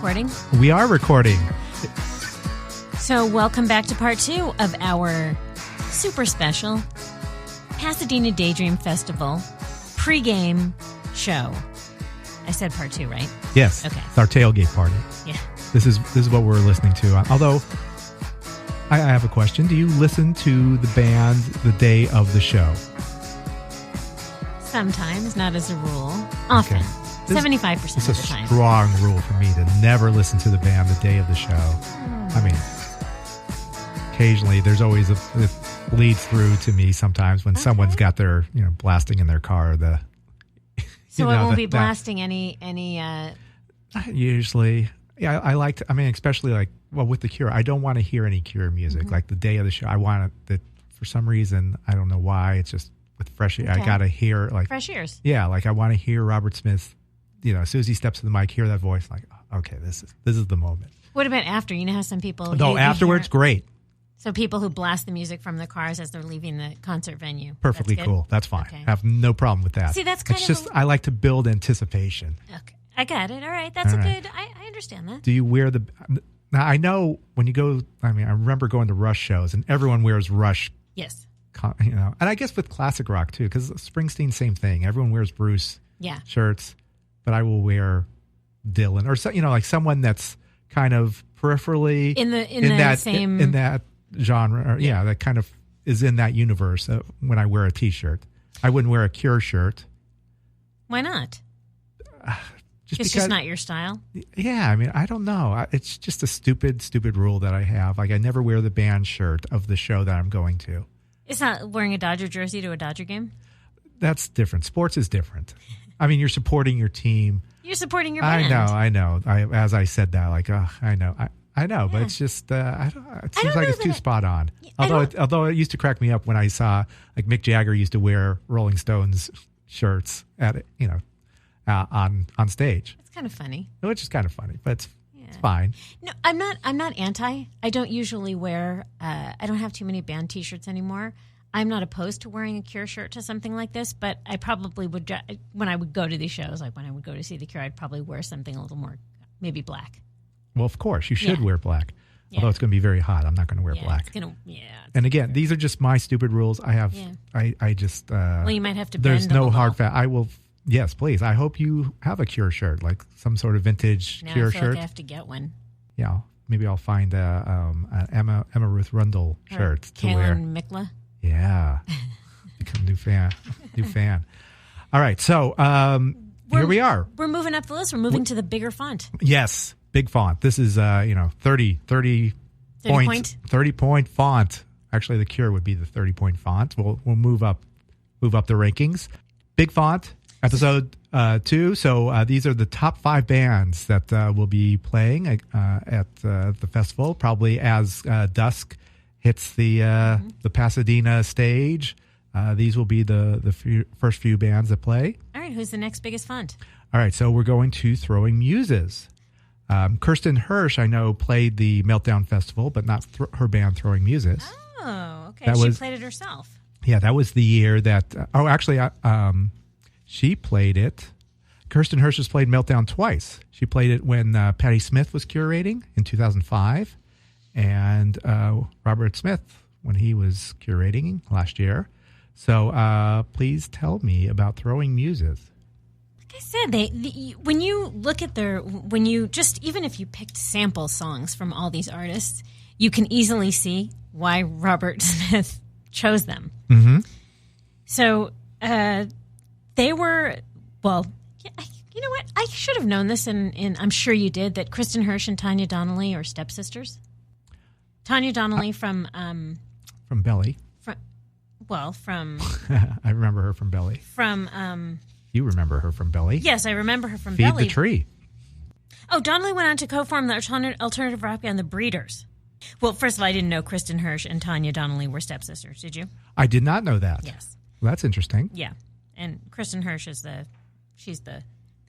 recording? We are recording. So welcome back to part 2 of our super special Pasadena Daydream Festival pregame show. I said part 2, right? Yes. Okay. It's our tailgate party. Yeah. This is what we're listening to. Although, I have a question. Do you listen to the band the day of the show? Sometimes, not as a rule. Often. Okay. 75% of the time. It's a strong rule for me to never listen to the band the day of the show. I mean, occasionally there's always it bleeds through to me sometimes when someone's got their, blasting in their car. So it won't be blasting any. Usually, yeah. I like to. I mean, especially with the Cure, I don't want to hear any Cure music. Mm-hmm. Like the day of the show, I want it. For some reason, I don't know why. It's just with fresh. Okay. I gotta hear fresh ears. Yeah, I want to hear Robert Smith. As soon as he steps to the mic, hear that voice. Okay, this is the moment. What about after? You know how some people. No, afterwards, great. So people who blast the music from their cars as they're leaving the concert venue. Perfectly cool. That's fine. Okay. I have no problem with that. See, that's kind of... It's just, I like to build anticipation. Okay. I got it. All right. That's good... I understand that. Do you wear the... Now, I know when you go... I remember going to Rush shows, and everyone wears Rush. Yes. And I guess with classic rock, too, because Springsteen, same thing. Everyone wears Bruce shirts, but I will wear Dylan. Or, someone that's kind of peripherally... In that genre, that kind of is in that universe when I wear a T-shirt. I wouldn't wear a Cure shirt. Why not? It's just not your style? Yeah, I don't know. It's just a stupid rule that I have. I never wear the band shirt of the show that I'm going to. It's not wearing a Dodger jersey to a Dodger game? That's different. Sports is different. You're supporting your team. You're supporting your band. I know. As I said that, I know. I know, but it's just, it seems like it's too spot on. Although it used to crack me up when I saw, Mick Jagger used to wear Rolling Stones shirts on stage. It's kind of funny. Which is kind of funny, but it's fine. No, I'm not anti. I don't usually wear, I don't have too many band T-shirts anymore. I'm not opposed to wearing a Cure shirt to something like this, but I probably would, when I would go to these shows, when I would go to see the Cure, I'd probably wear something a little more, maybe black. Well, of course, you should wear black. Yeah. Although it's going to be very hot, I'm not going to wear black. And again, these are just my stupid rules. I have. Yeah. I just. Well, you might have to. There's no hard fast. I will. Yes, please. I hope you have a Cure shirt, like some sort of vintage Cure shirt. I have to get one. Yeah, maybe I'll find an Emma Ruth Rundle shirt to wear. Mikla. Yeah, become a new fan. All right, so here we are. We're moving up the list. We're moving to the bigger font. Yes. Big font. This is 30 point font. Actually, the Cure would be the 30-point font. We'll move up the rankings. Big font, episode 2. So these are the top 5 bands that will be playing at the festival. Probably as dusk hits the Pasadena stage. These will be the first few bands that play. All right, who's the next biggest font? All right, so we're going to Throwing Muses. Kirsten Hirsch, I know, played the Meltdown Festival, but not her band Throwing Muses. Oh, okay. She played it herself. Yeah, that was the year that... she played it. Kirsten Hirsch has played Meltdown twice. She played it when Patti Smith was curating in 2005, and Robert Smith when he was curating last year. So please tell me about Throwing Muses. I said, when you look at even if you picked sample songs from all these artists, you can easily see why Robert Smith chose them. Mm-hmm. So they were, you know what? I should have known this, and I'm sure you did, that Kristen Hirsch and Tanya Donnelly are stepsisters. Tanya Donnelly from Belly. From I remember her from Belly. You remember her from Belly? Yes, I remember her from Feed Belly. the Tree. Oh, Donnelly went on to co-form the alternative rock band The Breeders. Well, first of all, I didn't know Kristen Hirsch and Tanya Donnelly were stepsisters. Did you? I did not know that. Yes. Well, that's interesting. Yeah, and Kristen Hirsch is she's the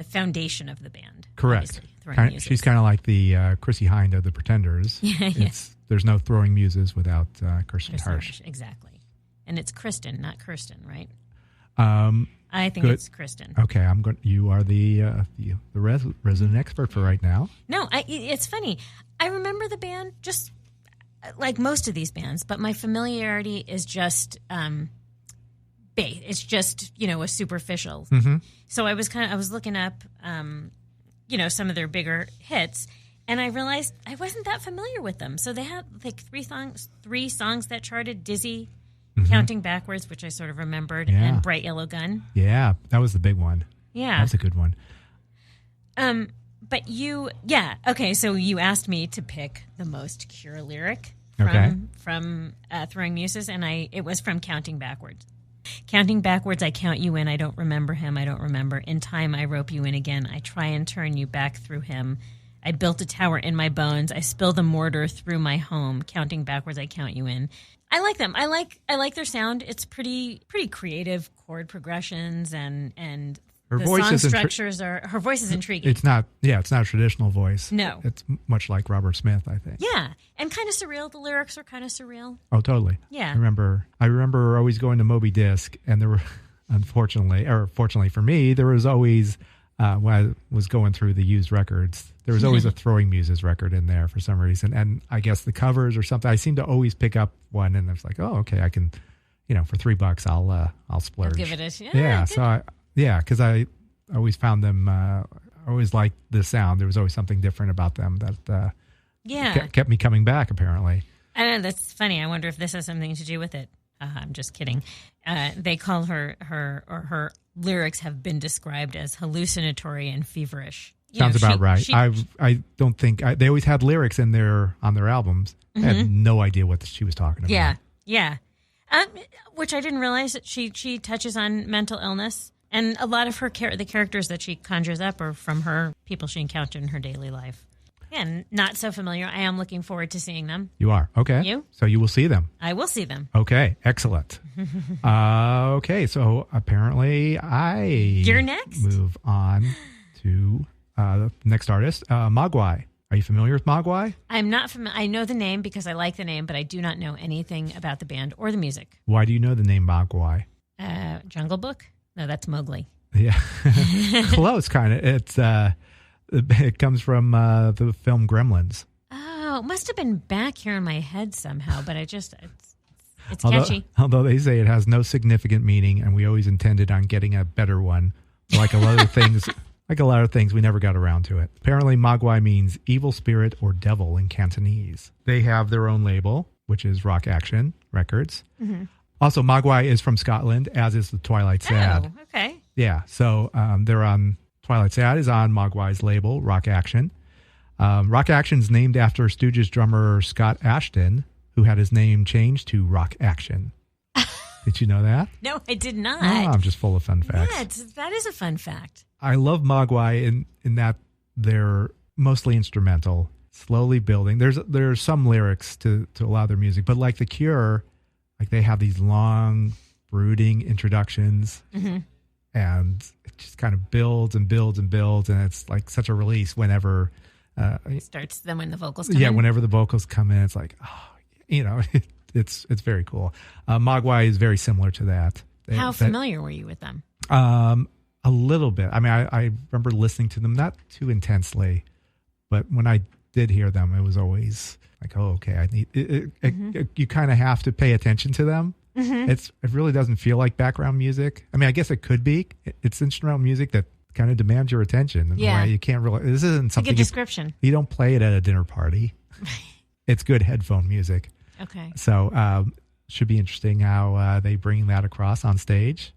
foundation of the band. Correct. She's kind of like the Chrissy Hind of the Pretenders. Yes. There's no Throwing Muses without Kristen Hirsch. Exactly. And it's Kristen, not Kirsten, right? I think it's Kristen. Okay, I'm going. You are the resident expert for right now. No, it's funny. I remember the band just like most of these bands, but my familiarity is just it's just a superficial. Mm-hmm. So I was looking up some of their bigger hits, and I realized I wasn't that familiar with them. So they had like three songs that charted: Dizzy, Counting Backwards, which I sort of remembered, and Bright Yellow Gun. Yeah, that was the big one. Yeah. That was a good one. But okay, so you asked me to pick the most Cure lyric from Throwing Muses, and it was from Counting Backwards. Counting backwards, I count you in. I don't remember him. I don't remember. In time, I rope you in again. I try and turn you back through him. I built a tower in my bones. I spill the mortar through my home. Counting backwards, I count you in. I like them. I like their sound. It's pretty creative chord progressions and her the voice song structures her voice is intriguing. It's not a traditional voice. No. It's much like Robert Smith, I think. Yeah. And kind of surreal. The lyrics are kind of surreal. Oh, totally. Yeah. I remember always going to Moby Disc, and there were, fortunately for me, there was always, when I was going through the used records, there was always a Throwing Muses record in there for some reason. And I guess the covers or something, I seem to always pick up one, and it's like, oh, okay, I can, for $3, I'll splurge. I'll give it a shot. Yeah. So because I always found them, I always liked the sound. There was always something different about them that kept me coming back, apparently. I know, that's funny. I wonder if this has something to do with it. I'm just kidding. They call her lyrics have been described as hallucinatory and feverish. Sounds about right. I don't think they always had lyrics on their albums. I had no idea what she was talking about. Yeah. Which I didn't realize that she touches on mental illness. And a lot of the characters that she conjures up are from her people she encountered in her daily life. And not so familiar. I am looking forward to seeing them. You are? Okay. You? So you will see them? I will see them. Okay. Excellent. Okay. So apparently You're next. Move on to the next artist, Mogwai. Are you familiar with Mogwai? I'm not familiar. I know the name because I like the name, but I do not know anything about the band or the music. Why do you know the name Mogwai? Jungle Book? No, that's Mowgli. Yeah. Close, kind of. It comes from the film Gremlins. Oh, it must have been back here in my head somehow, but it's catchy. Although they say it has no significant meaning, and we always intended on getting a better one. Like a lot of things, we never got around to it. Apparently, Mogwai means evil spirit or devil in Cantonese. They have their own label, which is Rock Action Records. Mm-hmm. Also, Mogwai is from Scotland, as is the Twilight Sad. Oh, okay. Yeah, so they're on... Twilight Sad is on Mogwai's label, Rock Action. Rock Action's named after Stooges drummer Scott Ashton, who had his name changed to Rock Action. Did you know that? No, I did not. Oh, I'm just full of fun facts. Yeah, that is a fun fact. I love Mogwai in that they're mostly instrumental, slowly building. There's some lyrics to a lot of their music, but like The Cure, like they have these long, brooding introductions. Mm-hmm. And it just kind of builds and builds and builds, and it's like such a release whenever it starts. Then when the vocals come in. Yeah, whenever the vocals come in, it's like, it's very cool. Mogwai is very similar to that. How familiar were you with them? A little bit. I mean, I remember listening to them, not too intensely, but when I did hear them, it was always like, oh, okay, I need it. You kind of have to pay attention to them. Mm-hmm. It really doesn't feel like background music. I mean, I guess it could be. It's instrumental music that kind of demands your attention. In a way you can't really. This isn't something. A good description. You don't play it at a dinner party. It's good headphone music. Okay. So should be interesting how they bring that across on stage.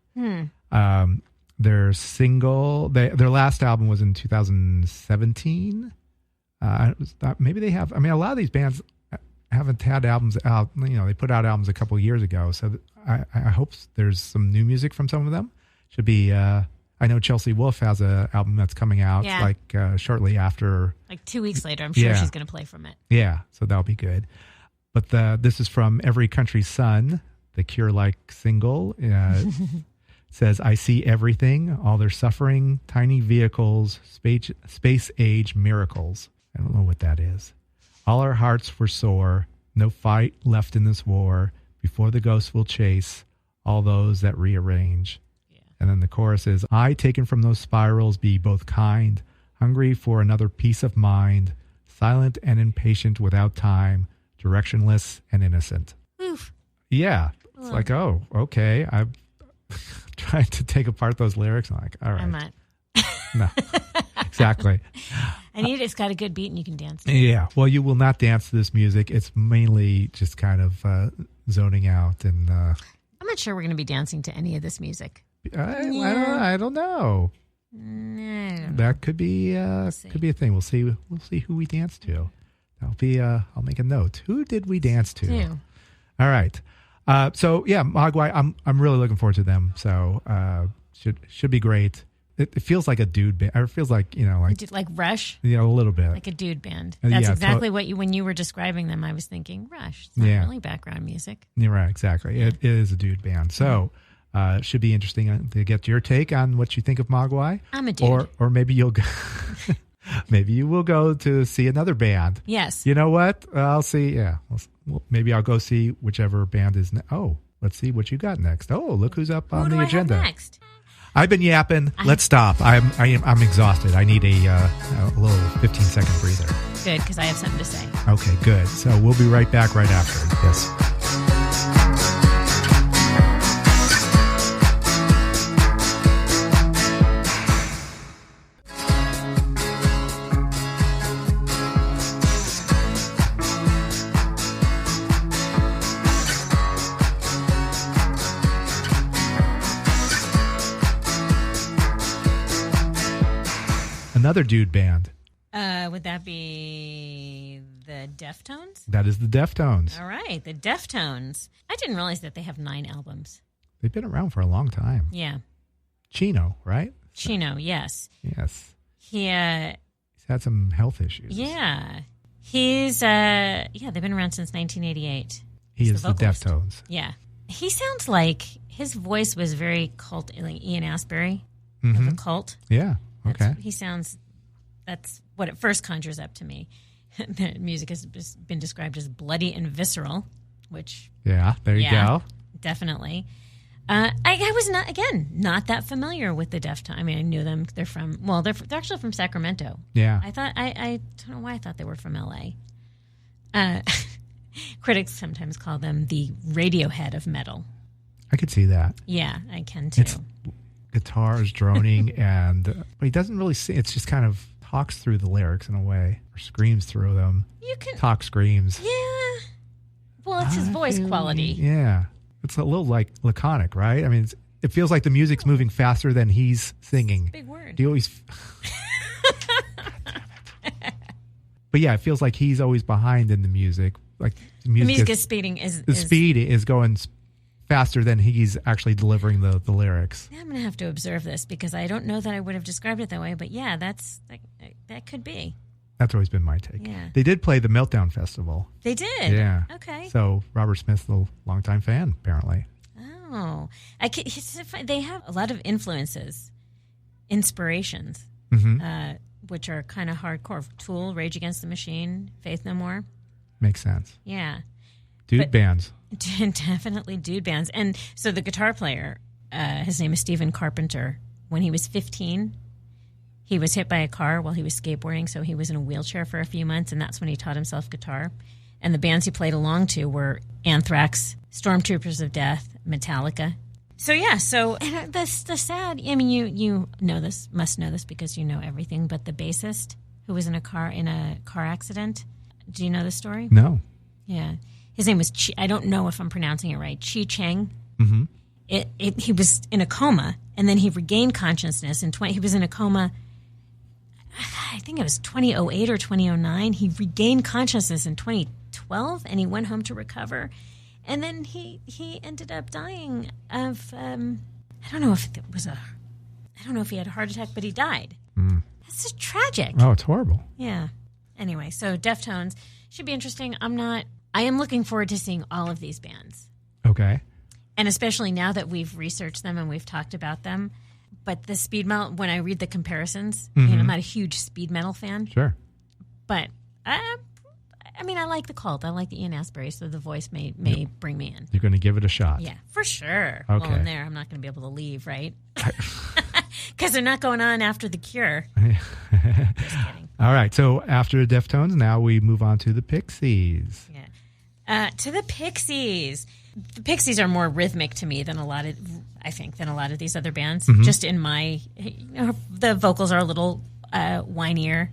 Their single, their last album was in 2017. Maybe they have. I mean, a lot of these bands haven't had albums out. They put out albums a couple of years ago. So I hope there's some new music from some of them. Should be. I know Chelsea Wolfe has an album that's coming out shortly after. Like 2 weeks later, I'm sure she's going to play from it. Yeah, so that'll be good. But this is from Every Country's Son, the Cure-like single. Says, I see everything, all their suffering, tiny vehicles, space-age miracles. I don't know what that is. All our hearts were sore, no fight left in this war, before the ghosts will chase all those that rearrange. Yeah. And then the chorus is, I, taken from those spirals, be both kind, hungry for another peace of mind, silent and impatient without time, directionless and innocent. Oof. Yeah. It's like, oh, okay. I'm trying to take apart those lyrics. I'm like, all right. I'm not. No, exactly. It's got a good beat and you can dance to it. Yeah. Well, you will not dance to this music. It's mainly just kind of zoning out. And I'm not sure we're going to be dancing to any of this music. I don't know. That could be a thing. We'll see who we dance to. That'll be I'll make a note. Who did we dance to? All right. So yeah, Mogwai. I'm really looking forward to them. So should be great. It feels like a dude band. Or it feels like like Rush. A little bit like a dude band. That's exactly what when you were describing them. I was thinking Rush. It's not really background music. You're right. Exactly. It is a dude band. So. It should be interesting to get your take on what you think of Mogwai. I'm a dude. Or maybe you'll go, maybe you will go to see another band. Yes. You know what? I'll see. Yeah. Maybe I'll go see whichever band is. Let's see what you got next. Oh, look who's up on the agenda. Have next? I've been yapping. Let's stop. I'm exhausted. I need a little 15-second breather. Good, because I have something to say. Okay, good. So we'll be right back right after. Yes. Another dude band. Would that be the Deftones? That is the Deftones. All right, the Deftones. I didn't realize that they have 9 albums. They've been around for a long time. Yeah. Chino, right? Chino, yes. Yes. He's had some health issues. Yeah. They've been around since 1988. He is the Deftones. Yeah. He sounds like his voice was very cult, like Ian Astbury of the Cult. Yeah. Okay. That's what it first conjures up to me. The music has been described as bloody and visceral, which... Yeah, there you go. Definitely. I was not that familiar with the Deftones. I mean, I knew them. They're actually from Sacramento. Yeah. I don't know why I thought they were from LA. Critics sometimes call them the Radiohead of metal. I could see that. Yeah, I can too. It's guitars droning, but he doesn't really sing. It's just kind of talks through the lyrics in a way, or screams through them. Screams. Yeah. Well, it's his voice quality. Yeah. It's a little like laconic, right? I mean, it feels like the music's moving faster than he's singing. Big word. He always... But yeah, it feels like he's always behind in the music. Like the music is speeding. The speed is going faster than he's actually delivering the lyrics. I'm going to have to observe this because I don't know that I would have described it that way. But yeah, that could be. That's always been my take. Yeah. They did play the Meltdown Festival. They did? Yeah. Okay. So Robert Smith's a longtime fan, apparently. Oh. They have a lot of influences, inspirations, which are kind of hardcore. Tool, Rage Against the Machine, Faith No More. Makes sense. Yeah. Dude bands. Definitely dude bands. And so the guitar player, his name is Stephen Carpenter. When he was 15, he was hit by a car while he was skateboarding, so he was in a wheelchair for a few months, and that's when he taught himself guitar. And the bands he played along to were Anthrax, Stormtroopers of Death, Metallica. So yeah, and the sad. I mean, you know this, must know this because you know everything. But the bassist who was in a car accident. Do you know the story? No. Yeah, his name was I don't know if I'm pronouncing it right. Chi Cheng. Mm-hmm. He was in a coma, and then he regained consciousness. He was in a coma. I think it was 2008 or 2009. He regained consciousness in 2012, and he went home to recover. And then he ended up dying of I don't know if he had a heart attack, but he died. Mm. That's just tragic. Oh, it's horrible. Yeah. Anyway, so Deftones should be interesting. I am looking forward to seeing all of these bands. Okay. And especially now that we've researched them and we've talked about them. But the speed metal, when I read the comparisons, I'm not a huge speed metal fan. Sure. But I I mean, I like the cult. I like the Ian Astbury, so the voice may bring me in. You're going to give it a shot. Yeah, for sure. Okay. Well, in there, I'm not going to be able to leave, right? Because they're not going on after the Cure. Just kidding. All right. So after the Deftones, now we move on to the Pixies. Yeah. To the Pixies. The Pixies are more rhythmic to me than a lot of these other bands. Just in my, the vocals are a little whinier.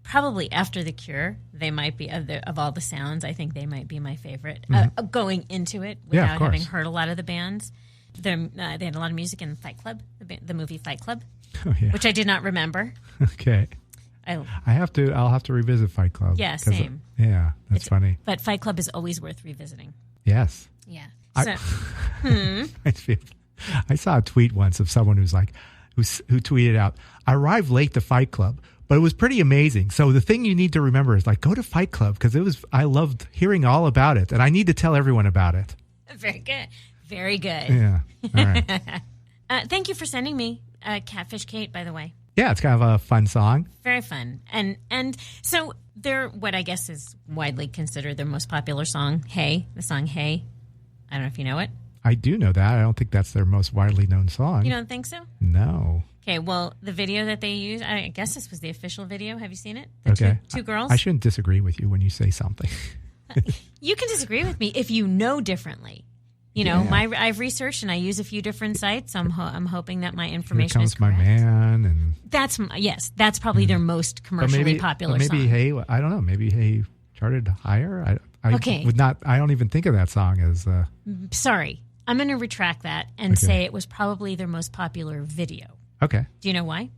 Probably after the Cure, they might be of all the sounds. I think they might be my favorite. Going into it without having heard a lot of the bands, they had a lot of music in Fight Club, the movie Fight Club, which I did not remember. Okay, I'll have to revisit Fight Club. Yeah, same. That's funny. But Fight Club is always worth revisiting. Yes. Yeah. So, I saw a tweet once of someone who tweeted out, "I arrived late to Fight Club, but it was pretty amazing. So the thing you need to remember is go to Fight Club because I loved hearing all about it, and I need to tell everyone about it." Very good. Very good. Yeah. All right. Thank you for sending me Catfish Kate, by the way. Yeah, it's kind of a fun song. Very fun. And so they're what I guess is widely considered their most popular song, Hey, the song Hey. I don't know if you know it. I do know that. I don't think that's their most widely known song. You don't think so? No. Okay, well, the video that they used, I guess this was the official video. Have you seen it? Two girls? I shouldn't disagree with you when you say something. You can disagree with me if you know differently. I've researched and I use a few different sites. I'm hoping that my information is correct. My man, and that's probably their most commercially popular song. Maybe Hey, I don't know. Maybe Hey charted higher. I Okay. I don't even think of that song as. Sorry, I'm going to retract that and say it was probably their most popular video. Okay. Do you know why?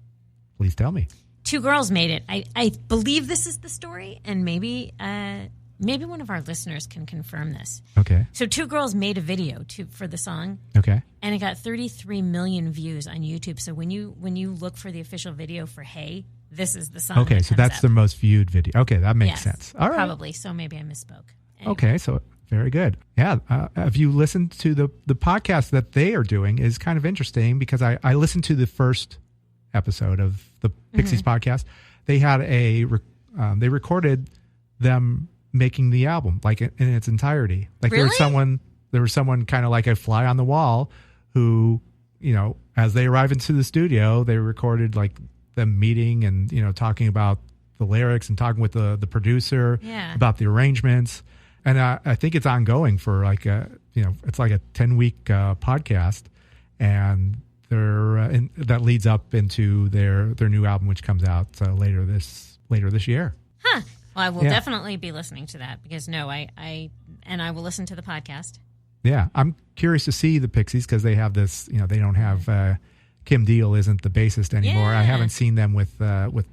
Please tell me. Two girls made it. I believe this is the story, and maybe one of our listeners can confirm this. Okay. So two girls made a video for the song. Okay. And it got 33 million views on YouTube. So when you look for the official video for Hey, this is the song. Okay, so that's the most viewed video. Okay, that makes sense. All right. Probably. So maybe I misspoke. Anyway. Okay, so very good. Yeah, if you listen to the podcast that they are doing is kind of interesting because I listened to the first episode of the Pixies podcast. They had they recorded them making the album in its entirety. Really? there was someone kind of like a fly on the wall who, as they arrived into the studio, they recorded them meeting and, talking about the lyrics and talking with the producer about the arrangements. And I think it's ongoing for it's like a 10-week podcast, and that leads up into their new album, which comes out later this year. Huh. Well, I will definitely be listening to that because I will listen to the podcast. Yeah, I'm curious to see the Pixies because they have this. They don't have Kim Deal isn't the bassist anymore. Yeah. I haven't seen them with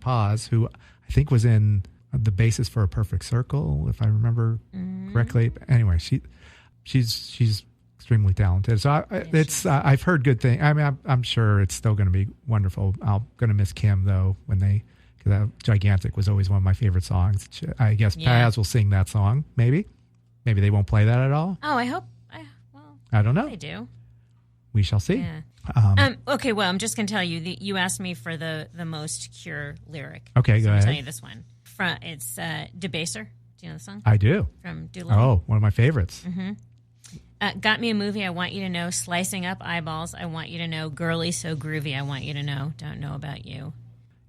Paz, who I think was in the bassist for A Perfect Circle, if I remember correctly. But anyway, she's extremely talented. So I've heard good things. I mean, I'm sure it's still going to be wonderful. I'm going to miss Kim though because Gigantic was always one of my favorite songs. I guess Paz will sing that song. Maybe they won't play that at all. Oh, I hope. I don't know. They do. We shall see. Yeah. Okay, well, I'm just going to tell you that you asked me for the most Cure lyric. Okay, go ahead. I'll tell you this one. It's Debaser. Do you know the song? I do. From Doolittle. Oh, one of my favorites. Mm-hmm. Got Me a Movie, I Want You to Know. Slicing Up Eyeballs, I Want You to Know. Girly So Groovy, I Want You to Know. Don't Know About You.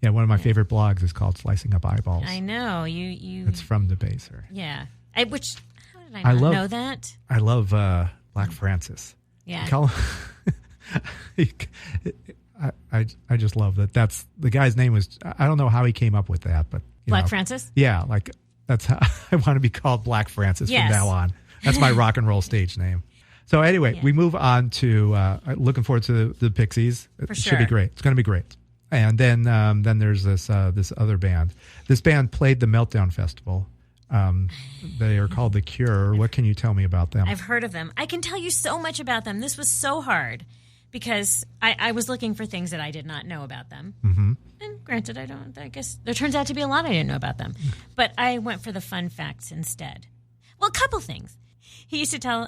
Yeah, one of my favorite blogs is called Slicing Up Eyeballs. I know. You. It's from Debaser. Yeah. How did I not know that? I love Black Francis. Yeah. I just love that. That's the guy's name was. I don't know how he came up with that, but Black Francis. Yeah, that's how I want to be called Black Francis from now on. That's my rock and roll stage name. So anyway, we move on to looking forward to the Pixies. For it sure. should be great. It's going to be great. And then there's this other band. This band played the Meltdown Festival. They are called The Cure. What can you tell me about them? I've heard of them. I can tell you so much about them. This was so hard because I was looking for things that I did not know about them. Mm-hmm. And granted, I guess there turns out to be a lot I didn't know about them. But I went for the fun facts instead. Well, a couple things.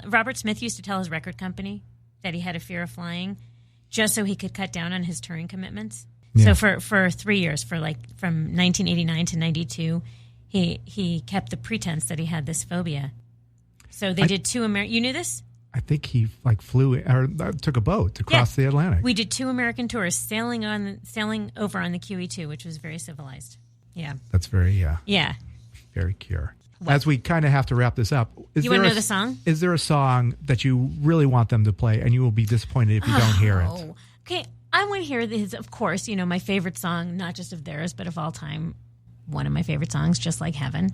Robert Smith used to tell his record company that he had a fear of flying just so he could cut down on his touring commitments. Yeah. So for 3 years, from 1989 to 92, He kept the pretense that he had this phobia. So they did 2 American. You knew this? I think he flew or took a boat to cross the Atlantic. We did 2 American tours sailing over on the QE2, which was very civilized. Yeah. That's very very cure. What? As we kind of have to wrap this up, you want to know the song? Is there a song that you really want them to play, and you will be disappointed if you don't hear it? Okay, I want to hear this. Of course, my favorite song, not just of theirs, but of all time. One of my favorite songs, Just Like Heaven.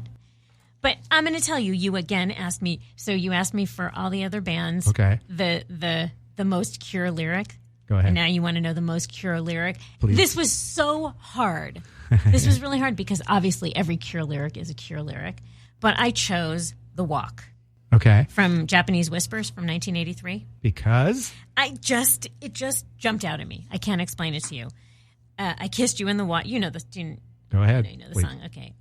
But I'm going to tell you. You again asked me. So you asked me for all the other bands. Okay. The most Cure lyric. Go ahead. And now you want to know the most Cure lyric. Please. This was so hard. This was really hard because obviously every Cure lyric is a Cure lyric. But I chose The Walk. Okay. From Japanese Whispers from 1983. Because? It just jumped out at me. I can't explain it to you. I kissed you in the water. You know the. Go ahead. You know the song. Okay.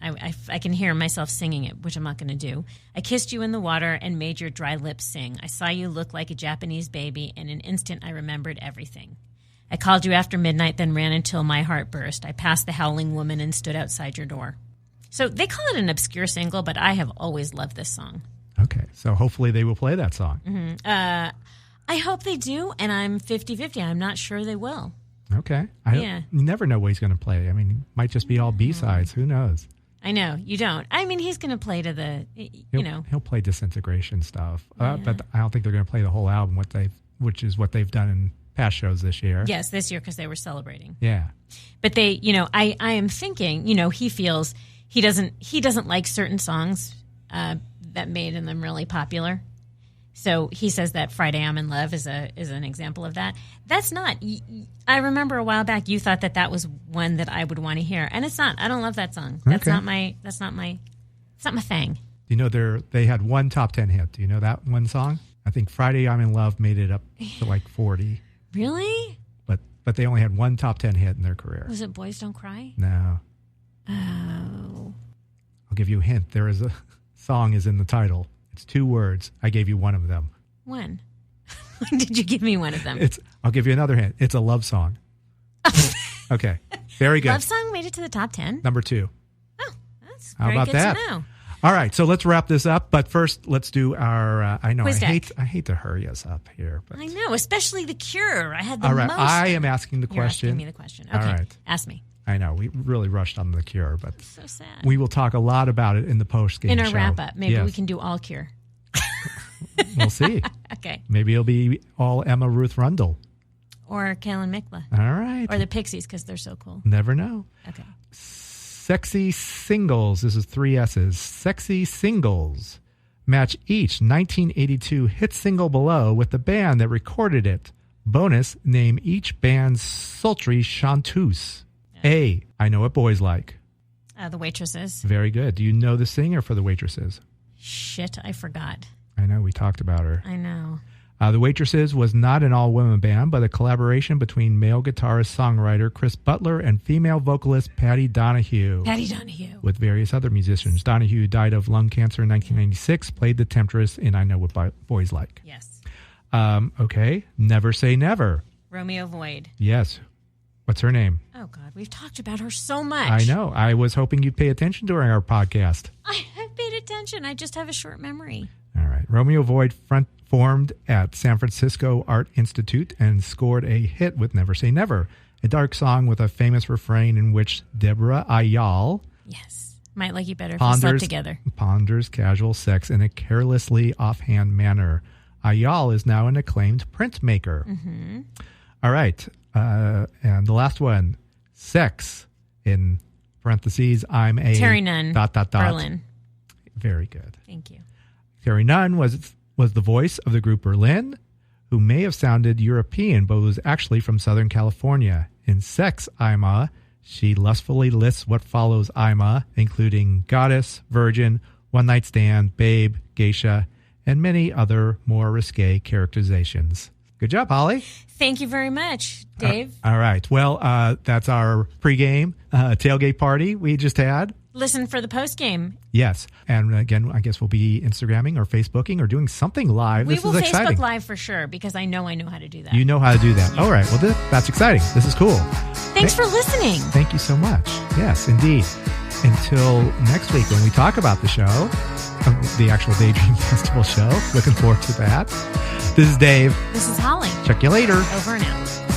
I can hear myself singing it, which I'm not going to do. I kissed you in the water and made your dry lips sing. I saw you look like a Japanese baby. In an instant, I remembered everything. I called you after midnight, then ran until my heart burst. I passed the howling woman and stood outside your door. So they call it an obscure single, but I have always loved this song. Okay. So hopefully they will play that song. Mm-hmm. I hope they do, and I'm 50-50. I'm not sure they will. Okay. You never know what he's going to play. I mean, it might just be all B-sides. Who knows? I know. You don't. I mean, he's going to play to the, He'll play Disintegration stuff. But I don't think they're going to play the whole album, which is what they've done in past shows this year. Yes, this year because they were celebrating. Yeah. But they, I am thinking, he feels he doesn't like certain songs that made them really popular. So he says that Friday I'm in Love is an example of that. That's not. I remember a while back you thought that was one that I would want to hear, and it's not. I don't love that song. That's not my. It's not my thing. They had one top 10 hit. Do you know that one song? I think Friday I'm in Love made it up to like 40. Really? But they only had one top 10 hit in their career. Was it Boys Don't Cry? No. Oh. I'll give you a hint. There is a song is in the title. It's 2 words. I gave you one of them. When? When did you give me one of them? I'll give you another hint. It's a love song. Okay. Very good. Love song made it to the top 10? Number 2. Oh, that's How very about good that? to know. All right. So let's wrap this up. But first, let's do our, Quiz deck. I hate to hurry us up here. But. I know, especially the Cure. I had the All right. most. I am asking the question. You're asking me the question. Okay. All right. Ask me. I know. We really rushed on the Cure, but so sad. We will talk a lot about it in the post-game in our show. wrap-up. Maybe we can do all Cure. We'll see. Okay. Maybe it'll be all Emma Ruth Rundle. Or Kaylin Mikla. All right. Or the Pixies, because they're so cool. Never know. Okay. Sexy Singles. This is 3 S's. Sexy Singles. Match each 1982 hit single below with the band that recorded it. Bonus, name each band's sultry chanteuse. Yeah. A, I Know What Boys Like. The Waitresses. Very good. Do you know the singer for the Waitresses? Shit, I forgot. I know, we talked about her. I know. The Waitresses was not an all-women band, but a collaboration between male guitarist-songwriter Chris Butler and female vocalist Patty Donahue. With various other musicians. Donahue died of lung cancer in 1996, played the Temptress in I Know What Boys Like. Yes. Okay. Never Say Never. Romeo Void. Yes. What's her name? Oh, God. We've talked about her so much. I know. I was hoping you'd pay attention during our podcast. I have paid attention. I just have a short memory. All right. Romeo Void formed at San Francisco Art Institute and scored a hit with Never Say Never, a dark song with a famous refrain in which Deborah Ayal might like you better if we slept together. Ponders casual sex in a carelessly offhand manner. Ayal is now an acclaimed printmaker. Mm-hmm. All right. And the last one, Sex, in parentheses, I'm a... Terry Nunn, ... Berlin. Very good. Thank you. Terry Nunn was the voice of the group Berlin, who may have sounded European, but was actually from Southern California. In Sex, Ima, she lustfully lists what follows Ima, including goddess, virgin, one-night stand, babe, geisha, and many other more risque characterizations. Good job, Holly. Thank you very much, Dave. All right. Well, that's our pregame tailgate party we just had. Listen for the postgame. Yes. And again, I guess we'll be Instagramming or Facebooking or doing something live. This is exciting. Facebook Live for sure, because I know how to do that. You know how to do that. All right. Well, that's exciting. This is cool. Thanks for listening. Thank you so much. Yes, indeed. until next week when we talk about the show, the actual Daydream Festival show. Looking forward to that. This is Dave. This is Holly. Check you later. Over and out.